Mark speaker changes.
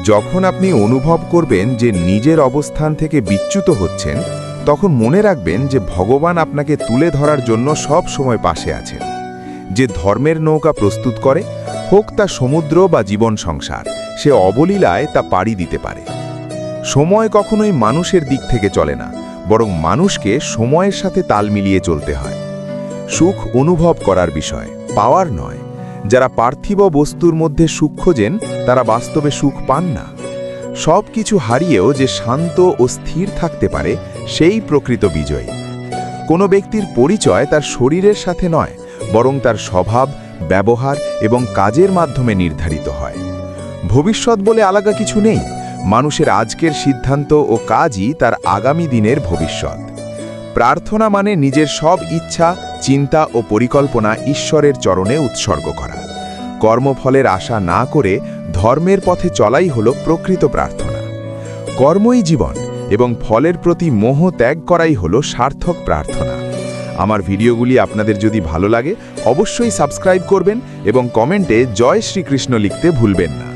Speaker 1: যখন আপনি অনুভব করবেন যে নিজের অবস্থান থেকে বিচ্যুত হচ্ছেন, তখন মনে রাখবেন যে ভগবান আপনাকে তুলে ধরার জন্য সব সময় পাশে আছেন। যে ধর্মের নৌকা প্রস্তুত করে, হোক তা সমুদ্র বা জীবন সংসার, সে অবলীলায় তা পাড়ি দিতে পারে। সময় কখনোই মানুষের দিক থেকে চলে না, বরং মানুষকে সময়ের সাথে তাল মিলিয়ে চলতে হয়। সুখ অনুভব করার বিষয়, পাওয়ার নয়। যারা পার্থিব বস্তুর মধ্যে সুখ খোঁজেন, তারা বাস্তবে সুখ পান না। সব কিছু হারিয়েও যে শান্ত ও স্থির থাকতে পারে, সেই প্রকৃত বিজয়ী। কোনো ব্যক্তির পরিচয় তার শরীরের সাথে নয়, বরং তার স্বভাব, ব্যবহার এবং কাজের মাধ্যমে নির্ধারিত হয়। ভবিষ্যৎ বলে আলাদা কিছু নেই। মানুষের আজকের সিদ্ধান্ত ও কাজই তার আগামী দিনের ভবিষ্যৎ। প্রার্থনা মানে নিজের সব ইচ্ছা, চিন্তা ও পরিকল্পনা ঈশ্বরের চরণে উৎসর্গ করা। কর্মফলের আশা না করে ধর্মের পথে চলাই হল প্রকৃত প্রার্থনা। কর্মই জীবন, এবং ফলের প্রতি মোহ ত্যাগ করাই হল সার্থক প্রার্থনা। আমার ভিডিওগুলি আপনাদের যদি ভালো লাগে, অবশ্যই সাবস্ক্রাইব করবেন এবং কমেন্টে জয় শ্রীকৃষ্ণ লিখতে ভুলবেন না।